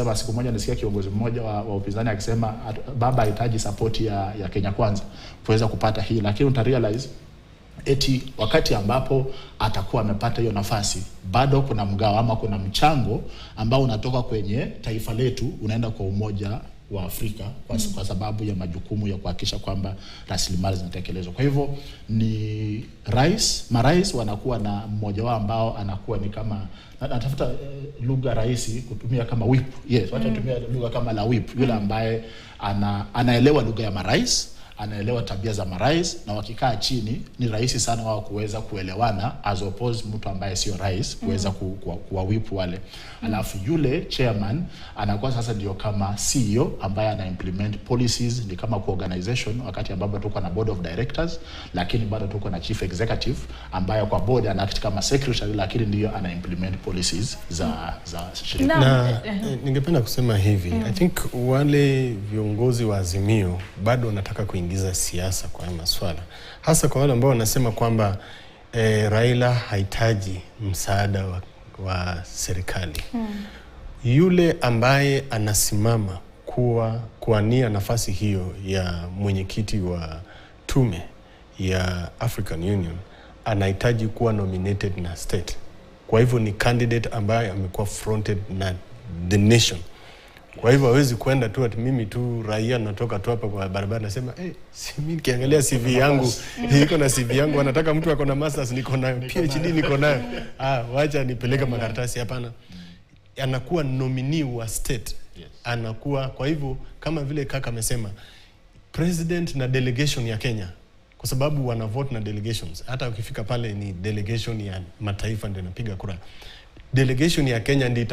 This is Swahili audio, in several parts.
wakisema, siku moja nisikia kiongozi mmoja wa upinzani akisema baba hitaji support ya Kenya Kwanza kuweza kupata hii, lakini utarealize eti wakati ambapo atakuwa amepata hiyo nafasi bado kuna mgao ama kuna mchango ambao unatoka kwenye taifa letu unaenda kwa Umoja wa Afrika kwa sababu ya majukumu ya kuhakikisha kwamba rasilimali zinatekelezwa. Kwa hivyo ni marais wanakuwa na mmoja wao ambao anakuwa ni kama natafuta lugha rahisi kutumia kama whip. Yes, watu tumia lugha kama la whip, yule ambaye anaelewa lugha ya marais, anaelewa tabia za marais, na wakikaa chini ni rahisi sana wao kuweza kuelewana as opposed mtu ambaye sio rais kuweza kuwa whip wale. Alafu yule chairman anakuwa sasa ndio kama CEO ambaye ana implement policies, ni kama organization, wakati ambapo tuko na board of directors lakini bado tuko na chief executive ambaye kwa board ana act kama secretary lakini ndio ana implement policies za shirika. Na ningependa kusema hivi, I think wale viongozi wa Azimio bado wanataka kuingiza siasa kwa masuala, hasa kwa wale ambao wanasema kwamba Raila hahitaji msaada wa serikali. Yule ambaye anasimama kuania nafasi hiyo ya mwenyekiti wa tume ya African Union anahitaji kuwa nominated na state. Kwa hivyo ni candidate ambaye amekuwa fronted na the nation. Kwa hivyo hawezi kwenda tu ati mimi tu raia natoka tu hapa kwa barabara nasema si mimi nikiangalia CV yangu niko na CV yangu, anataka mtu ako na masters, niko na PhD, niko nayo, wacha nipeleke makaratasi. Hapana, anakuwa nominee wa state. Anakuwa, kwa hivyo kama vile kaka amesema, president na delegation ya Kenya, kwa sababu wana vote na delegations. Hata ukifika pale ni delegation ya mataifa ndio inapiga kura. Delegation ya Kenya ndio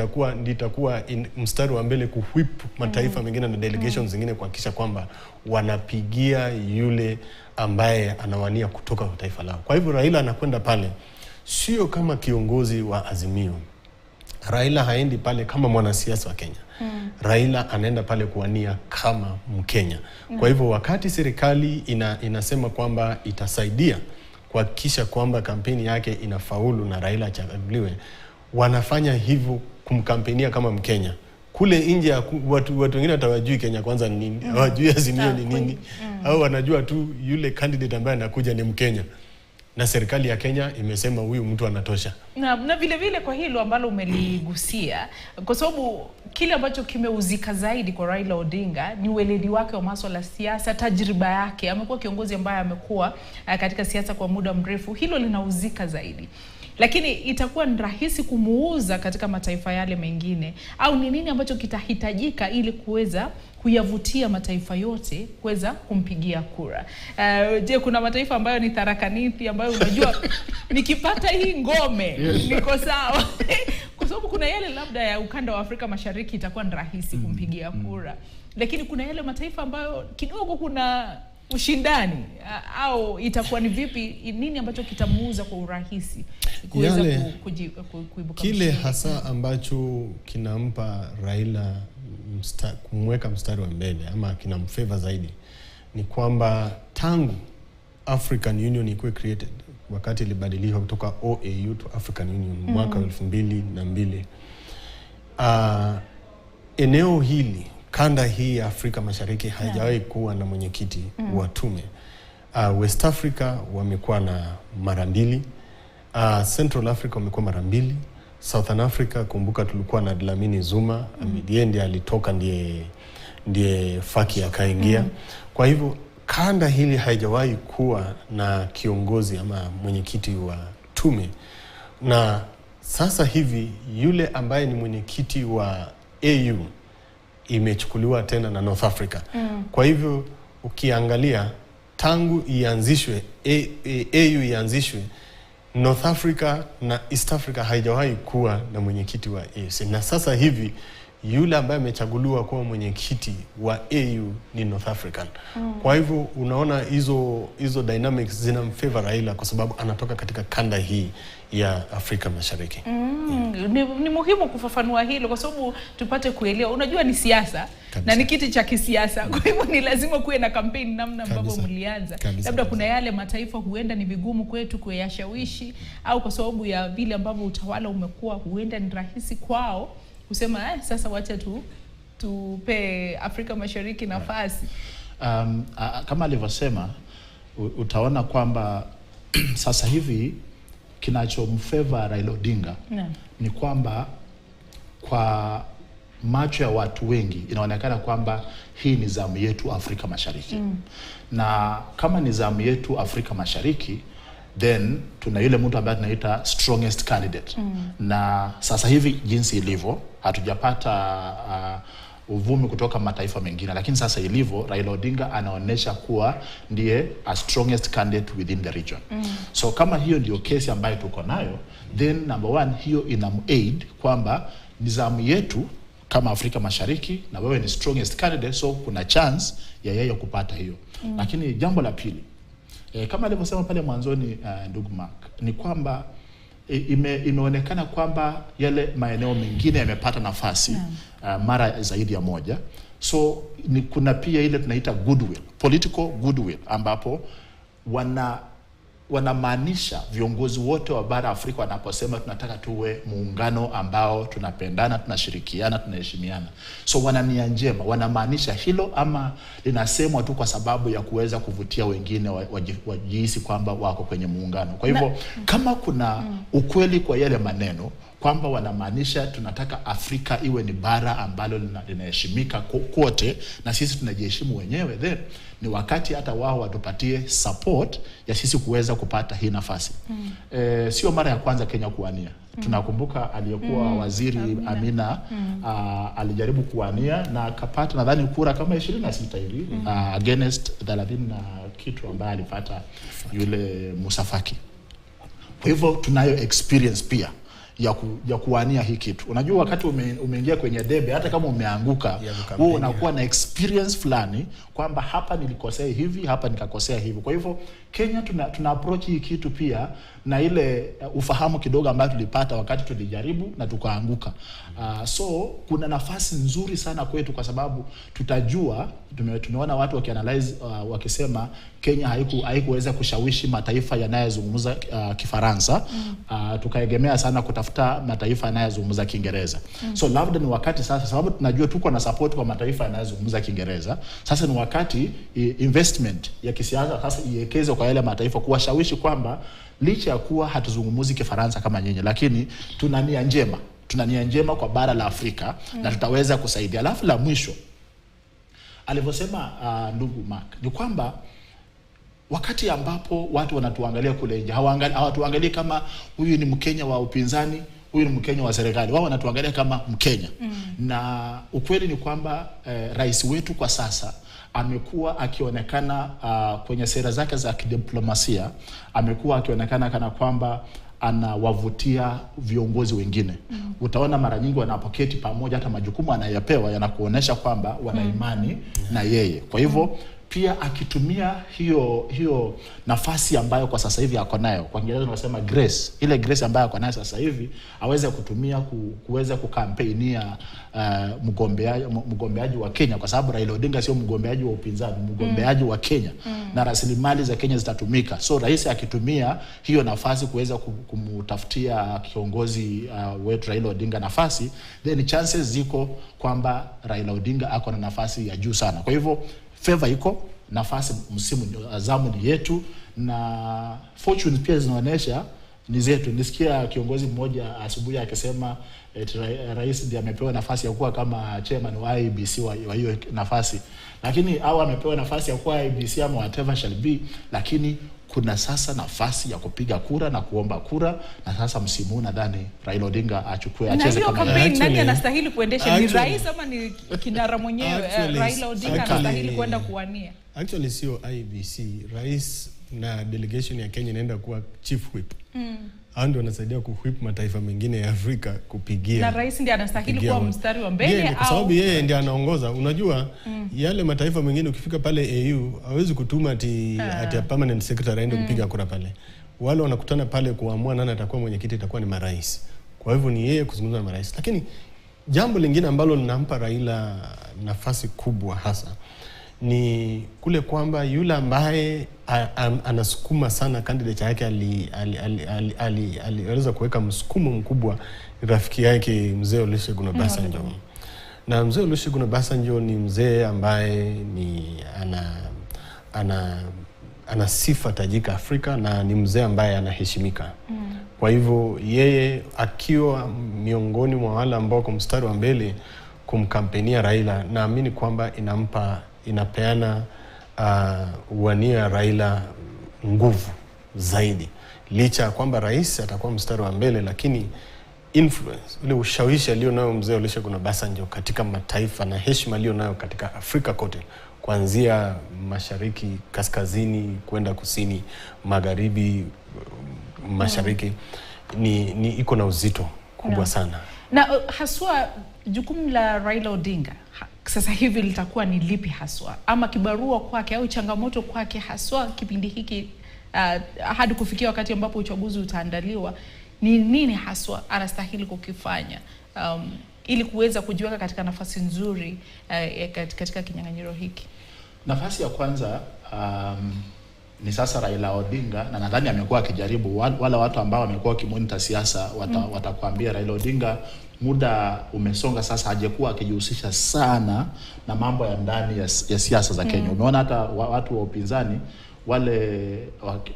itakuwa mstari wa mbele kuwhip mataifa mengine na delegations zingine kuhakikisha kwamba wanapigia yule ambaye anawania kutoka kwa taifa lao. Kwa hivyo Raila anakwenda pale sio kama kiongozi wa Azimio. Raila haendi pale kama mwanasiasa wa Kenya. Raila anaenda pale kuwania kama Mkenya. Kwa hivyo wakati serikali inasema kwamba itasaidia kuhakikisha kwamba kampeni yake inafaulu na Raila achaguliwe, wanafanya hivyo kumkampenia kama Mkenya. Kule nje watu wengine watawajui Kenya Kwanza ni nini, hawajui Azimio ni nini, au wanajua tu yule candidate ambaye anakuja ni Mkenya. Na serikali ya Kenya imesema huyu mtu anatosha. Na vile vile kwa hilo ambalo umeligusia, kwa sababu kile ambacho kimeuzika zaidi kwa Raila Odinga ni weledi wake wa masuala ya siasa, tajriba yake. Amekuwa kiongozi ambaye amekuwa katika siasa kwa muda mrefu. Hilo linauzika zaidi. Lakini itakuwa ni rahisi kumuuza katika mataifa yale mengine, au ni nini ambacho kitahitajika ili kuweza kuyavutia mataifa yote kuweza kumpigia kura? Je, kuna mataifa ambayo ni tharakanithi ambayo unajua nikipata hii ngome niko sawa? Kwa sababu kuna yale labda ya ukanda wa Afrika Mashariki itakuwa ni rahisi kumpigia kura. Lakini kuna yale mataifa ambayo kidogo kuna ushindani, au itakuwa ni vipi, nini ambacho kitamuuza kwa urahisi kuweza kuibuka kile hasa ambacho kinampa Raila kumweka mstari wa mbele ama kinamfavor zaidi ni kwamba tangu African Union ikuwe created, wakati ilibadilishwa kutoka OAU to African Union mwaka 2002, eneo hili, kanda hii ya Afrika Mashariki haijawahi kuwa na mwenyekiti wa tume. West Africa wamekuwa na mara 2, Central Africa wamekuwa mara 2, Southern Africa kumbuka tulikuwa na Dlamini Zuma, ndiye alitoka ndiye Faki akaingia. Kwa hivyo kanda hili haijawahi kuwa na kiongozi ama mwenyekiti wa tume, na sasa hivi yule ambaye ni mwenyekiti wa AU imechukuliwa tena na North Africa. Kwa hivyo ukiangalia tangu ianzishwe AU ianzishwe, North Africa na East Africa haijawahi kuwa na mwenyekiti wa AU. Na sasa hivi yule ambaye amechaguliwa kuwa mwenyekiti wa AU ni North African. Kwa hivyo unaona hizo dynamics zinamfavor Raila kwa sababu anatoka katika kanda hii ya Afrika Mashariki. Ni muhimu kufafanua hilo kwa sababu tupate kuelewa. Unajua ni siasa na ni kiti cha kisiasa. Kwa hivyo ni lazima kuwe na kampeni namna ambavyo mlianza. Labda kuna yale mataifa huenda ni vigumu kwetu kuyashawishi, au kwa sababu ya vile ambavyo utawala umekuwa huenda ni rahisi kwao kusema sasa wacha tupe Afrika Mashariki nafasi. Kama alivyosema, utaona kwamba sasa hivi kinachomfavor Raila Odinga ni kwamba kwa macho ya watu wengi inaonekana kwamba hii ni zamu yetu Afrika Mashariki. Na kama ni zamu yetu Afrika Mashariki, then tuna yule mtu ambaye tunaita strongest candidate. Na sasa hivi jinsi ilivyo, hatujapata uvumi kutoka mataifa mengine, lakini sasa ilivyo, Raila Odinga anaonesha kuwa ndiye a strongest candidate within the region. So kama hiyo ndio kesi ambayo tuko nayo, then number one, hiyo inamu-aid kwamba nizamu yetu kama Afrika Mashariki na wewe ni strongest candidate, so kuna chance ya yeye kupata hiyo. Lakini jambo la pili, kama alivyosema pale mwanzoni ndugu Mark, ni kwamba imeonekana kwamba yale maeneo mengine yamepata nafasi mara zaidi ya moja. So kuna pia ile tunaita goodwill, political goodwill, ambapo wanamaanisha viongozi wote wa bara Afrika wanaposema tunataka tuwe muungano ambao tunapendana, tunashirikiana, tunaheshimiana. So wanania njema, wanamaanisha hilo, ama linasemwa tu kwa sababu ya kuweza kuvutia wengine wajihisi kwamba wako kwenye muungano? Kwa hivyo kama kuna ukweli kwa yale maneno kwamba wanamaanisha tunataka Afrika iwe ni bara ambalo linaheshimika kote na sisi tunajiheshimu wenyewe, then ni wakati hata wao watupatie support ya sisi kuweza kupata hii nafasi. Sio mara ya kwanza Kenya kuwania. Tunakumbuka aliyekuwa waziri Amina alijaribu kuwania na akapata nadhani kura kama 26 hivi against 30 na kitu ambaye alipata yule Musafaki. Kwa hivyo tunayo experience pia ya kuwania hii kitu. Unajua wakati umeingia kwenye debe, hata kama umeanguka, wewe unakuwa na experience fulani kwamba hapa nilikosea hivi, hapa nikakosea hivi. Kwa hivyo Kenya tuna approach hii kitu pia na ile ufahamu kidogo ambao tulipata wakati tulijaribu na tukaanguka. So kuna nafasi nzuri sana kwetu kwa sababu tutajua, tumeona watu wakianalyze wakisema Kenya haikuweza kushawishi mataifa yanayozungumza Kifaransa. Tukaegemea sana kutafuta mataifa yanayozungumza Kiingereza. So labda ni wakati sasa, sababu tunajua tuko na support kwa mataifa yanayozungumza Kiingereza, sasa ni wakati investment ya kisiasa sasa iwekeze kwa yale mataifa, kuwashawishi kwamba licha ya kuwa hatuzungumuzi Kifaransa kama nyinyi, lakini tuna nia njema kwa bara la Afrika na tutaweza kusaidia. Alafu la mwisho alivyosema ndugu Mark ni kwamba wakati ambapo watu wanatuangalia kule nje, hawatuangalie kama huyu ni Mkenya wa upinzani, huyu ni Mkenya wa serikali. Wao wanatuangalia kama Mkenya. Na ukweli ni kwamba rais wetu kwa sasa amekuwa akionekana kwenye sera zake za kidiplomasia, amekuwa akionekana kana kwamba anawavutia viongozi wengine. Utaona mara nyingi wanapoketi pamoja, hata majukumu anayopewa yanakuonesha kwamba wana imani na yeye. Kwa hivyo pia akitumia hiyo nafasi ambayo kwa sasa hivi ako nayo, kwa Kiingereza tunasema grace, ile grace ambayo ako nayo sasa hivi, aweze kutumia kuweza kukampeinia mgombeaji wa Kenya, kwa sababu Raila Odinga sio mgombeaji wa upinzani, mgombeaji wa Kenya. Na rasilimali za Kenya zitatumika. So rais akitumia hiyo nafasi kuweza kumtafutia kiongozi wetu Raila Odinga nafasi, then chances ziko kwamba Raila Odinga ako na nafasi ya juu sana. Kwa hivyo favor iko, nafasi msimu azamu ni yetu, na fortune pia zinaonyesha ni zetu. Nisikia kiongozi mmoja asubuhi akisema rais ndiye amepewa nafasi ya kuwa kama chairman wa IEBC wa hiyo nafasi, lakini au amepewa nafasi ya kuwa IEBC ama whatever shall be, lakini kuna sasa nafasi ya kupiga kura na kuomba kura, na sasa msimu nadhani Raila Odinga acheze kama campaign. Nani anastahili kuendesha, ni rais ama ni kinara mwenyewe? Raila Odinga anastahili kwenda kuwania. Actually sio IEBC, rais na delegation ya Kenya inaenda kuwa chief whip. Ndio anasaidia kuwhip mataifa mengine ya Afrika kupigia. Na rais ndiye anastahili kuwa mstari wa mbele, au kwa sababu yeye ndiye anaongoza. Unajua yale mataifa mengine ukifika pale AU hawezi kutuma ati permanent secretary aende kupiga kura pale. Wale wanakutana pale kuamua nani atakuwa mwenyekiti, itakuwa ni marais. Kwa hivyo ni yeye kuzungumza na marais. Lakini jambo lingine ambalo linampa Raila nafasi kubwa hasa ni kule kwamba yule ambaye anasukuma sana candidate yake aliweza kuweka msukumo mkubwa rafiki yake mzee Olusegun Obasanjo. Na mzee Olusegun Obasanjo ni mzee ambaye ana sifa tajika Afrika, na ni mzee ambaye anaheshimika. Kwa hivyo yeye akiwa miongoni mwa wale ambao kwa mstari wa mbele kumkampenia Raila, naamini kwamba inapeana uwania Raila nguvu zaidi. Licha kwamba rais atakuwa mstari wa mbele, lakini influence, ule ushawishi alionao mzee Olusegun Obasanjo katika mataifa na heshima alionayo katika Afrika kote, kuanzia mashariki, kaskazini, kwenda kusini, magharibi, mashariki, ni iko na uzito kubwa sana. Na haswa jukumu la Raila Odinga sasa hivi litakuwa ni lipi haswa, ama kibarua kwake au changamoto kwake haswa kipindi hiki hadi kufikia wakati ambapo uchaguzi utaandaliwa, ni nini haswa anastahili kukifanya ili kuweza kujiweka katika nafasi nzuri katika kinyang'anyiro hiki? Nafasi ya kwanza ni sasa Raila Odinga, na nadhani amekuwa akijaribu, wala watu ambao wamekuwa kimonitor siasa watakwambia Raila Odinga muda umesonga sasa, hajakuwa akijihusisha sana na mambo ya ndani ya siasa za Kenya. Umeona hata watu wa upinzani wale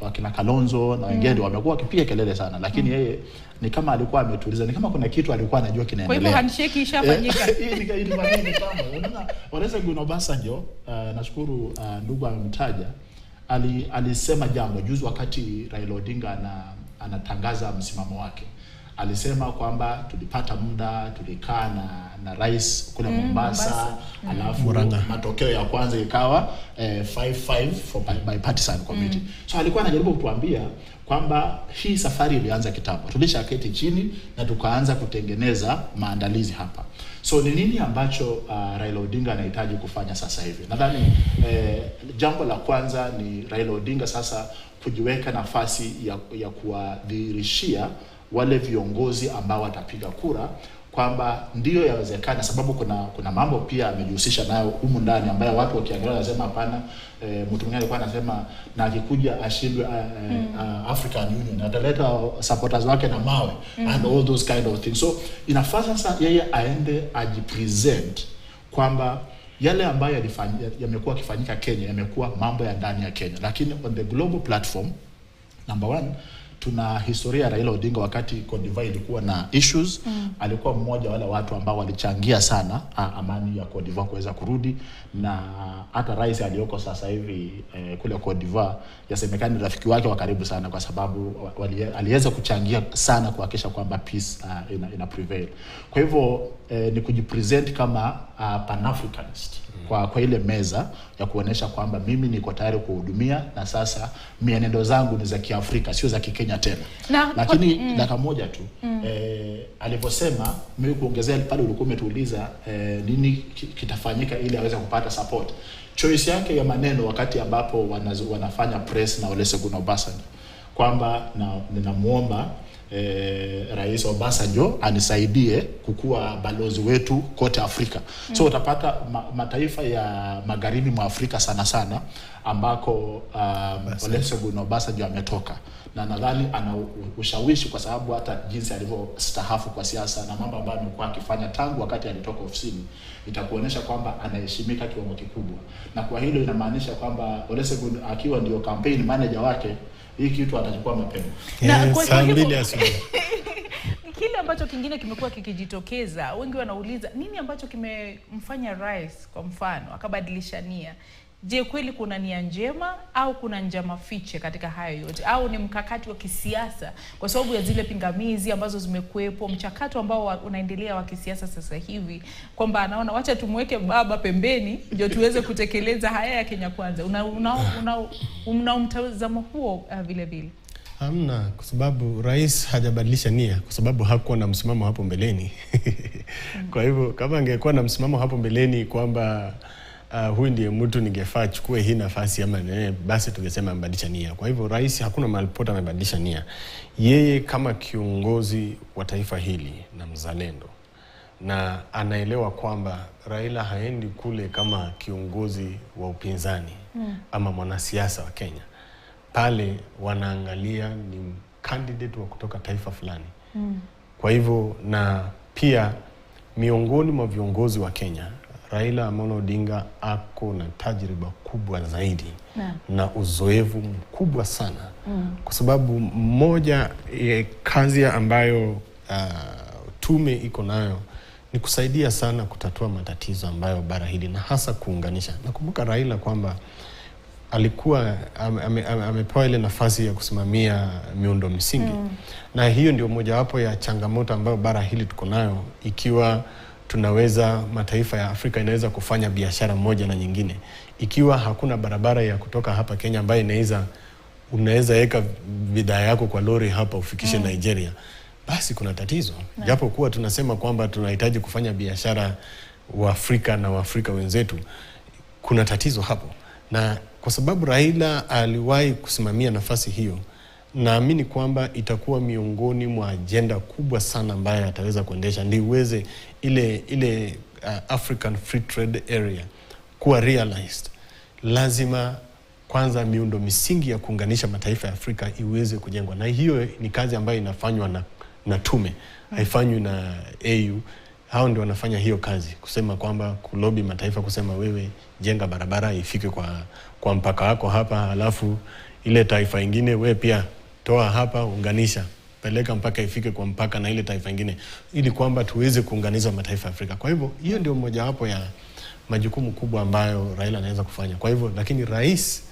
wakina Kalonzo na wengine wamekuwa wakipiga kelele sana, lakini yeye ni kama alikuwa ametuliza, ni kama kuna kitu alikuwa anajua kinaendelea. Kwa hivyo handshake ishafanyika. Hii ni maneno kama unaona Olusegun Obasanjo, nashukuru ndugu amemtaja, alisema jambo juzi wakati Raila Odinga anatangaza msimamo wake. Alisema kwamba tulipata muda, tulikaa na rais kule Mombasa, alafu matokeo ya kwanza ikawa 5-5 for bipartisan committee. So alikuwa anajaribu kutuambia kwamba hii safari ilianza kitambo. Tulishaketi chini na tukaanza kutengeneza maandalizi hapa. So ni nini ambacho Raila Odinga anahitaji kufanya sasa hivi? Nadhani jambo la kwanza ni Raila Odinga sasa kujiweka nafasi ya kuwadhihirishia wale viongozi ambao watapiga kura kwamba ndio yawezekana, sababu kuna mambo pia amejihusisha nayo humu ndani ambayo watu wakiangalia wanasema hapana. Mtu mwingine alikuwa anasema na akikuja ashindwe African Union ataleta supporters wake na mawe and all those kind of things. So inafaa sasa yeye aende ajipresent kwamba yale ambayo yamekuwa yakifanyika Kenya yamekuwa mambo ya ndani ya Kenya, lakini on the global platform, number one, tuna historia Raila Odinga wakati Cote d'Ivoire ilikuwa na issues. Alikuwa mmoja wale watu ambao walichangia sana amani ya Cote d'Ivoire kuweza kurudi, na hata rais aliyoko sasa hivi kule Cote d'Ivoire yasemekana rafiki wake wa karibu sana, kwa sababu aliweza kuchangia sana kuhakikisha kwamba peace ina prevail. Kwa hivyo ni kujipresent kama pan-Africanist kwa ile meza ya kuonesha kwamba mimi niko tayari kuhudumia, na sasa mienendo zangu ni za Kiafrika sio za Kikenya tena. Lakini dakika moja tu aliposema, mimi kuongezea pale ulikuwa umetuuliza nini kitafanyika ili aweze kupata support. Choice yake ya maneno wakati ambapo wanafanya press na Olusegun Obasanjo kwamba ninamuomba Rais Obasanjo anisaidie kukua balozi wetu kote Afrika. So utapata mataifa ya magharibi mwa Afrika sana sana ambako Olusegun Obasanjo ametoka, na nadhani ana ushawishi kwa sababu hata jinsi alivyostaafu kwa siasa na mambo ambayo amekuwa akifanya tangu wakati alitoka ofisini itakuonesha kwamba anaheshimika kiwango kikubwa. Na kwa hilo inamaanisha kwamba Olusegun akiwa ndio campaign manager wake, hii kitu atachukua mapema. Na kwa hivyo kile ambacho kingine kimekuwa kikijitokeza, wengi wanauliza nini ambacho kimemfanya rais kwa mfano akabadilisha nia. Je, kweli kuna nia njema au kuna njama fiche katika hayo yote, au ni mkakati wa kisiasa kwa sababu ya zile pingamizi ambazo zimekuepo, mchakato ambao unaendelea wa kisiasa sasa hivi, kwamba anaona wacha tumweke baba pembeni ndio tuweze kutekeleza haya ya Kenya kwanza? Una mtazamo huo vile vile? Hamna, kwa sababu rais hajabadilisha nia kwa sababu hakuwa na msimamo hapo mbeleni. Kwa hivyo kama angekuwa na msimamo hapo mbeleni kwamba huyu ndiye mtu ningefaa chukue hii nafasi ama basi tungesema amebadilisha nia. Kwa hivyo rais hakuna mahali popote amebadilisha nia. Yeye kama kiongozi wa taifa hili na mzalendo na anaelewa kwamba Raila haendi kule kama kiongozi wa upinzani ama mwanasiasa wa Kenya. Pale wanaangalia ni candidate wa kutoka taifa fulani. Kwa hivyo, na pia miongoni mwa viongozi wa Kenya, Raila Amolo Odinga ako na tajriba kubwa zaidi na uzoefu mkubwa sana. Kwa sababu moja kazi ambayo tume iko nayo ni kusaidia sana kutatua matatizo ambayo bara hili, na hasa kuunganisha. Nakumbuka Raila kwamba alikuwa amepewa ile nafasi ya kusimamia miundo msingi. Na hiyo ndio mojawapo ya changamoto ambayo bara hili tuko nayo, ikiwa tunaweza, mataifa ya Afrika inaweza kufanya biashara moja na nyingine. Ikiwa hakuna barabara ya kutoka hapa Kenya ambayo unaweza weka bidhaa yako kwa lori hapa ufikishe Nigeria, basi kuna tatizo. Japo kuwa tunasema kwamba tunahitaji kufanya biashara wa Afrika na Waafrika wenzetu, kuna tatizo hapo. Na kwa sababu Raila aliwahi kusimamia nafasi hiyo, naamini kwamba itakuwa miongoni mwa agenda kubwa sana ambayo ataweza kuendesha, ndio uweze ile African Free Trade Area kuwa realized. Lazima kwanza miundo misingi ya kuunganisha mataifa ya Afrika iweze kujengwa, na hiyo ni kazi ambayo inafanywa na tume, haifanywi na AU. Hao ndio wanafanya hiyo kazi, kusema kwamba kulobi mataifa, kusema wewe jenga barabara ifike kwa mpaka wako hapa, alafu ile taifa ingine wewe pia toa hapa, unganisha, peleka mpaka ifike kwa mpaka na ile taifa ingine, ili kwamba tuweze kuunganisha mataifa ya Afrika. Kwa hivyo hiyo ndio mojawapo ya majukumu kubwa ambayo Raila anaweza kufanya. Kwa hivyo, lakini rais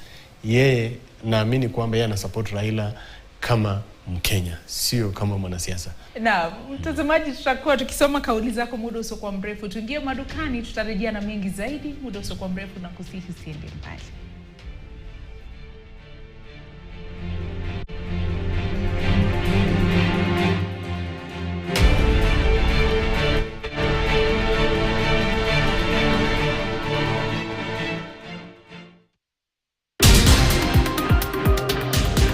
yeye, naamini kwamba yeye ana support Raila kama Mkenya, sio kama mwanasiasa. Na mtazamaji, tutakuwa tukisoma kauli zako muda usiokuwa mrefu. Tuingie madukani, tutarejea na mengi zaidi muda usiokuwa mrefu, na kusihi usiende mbali.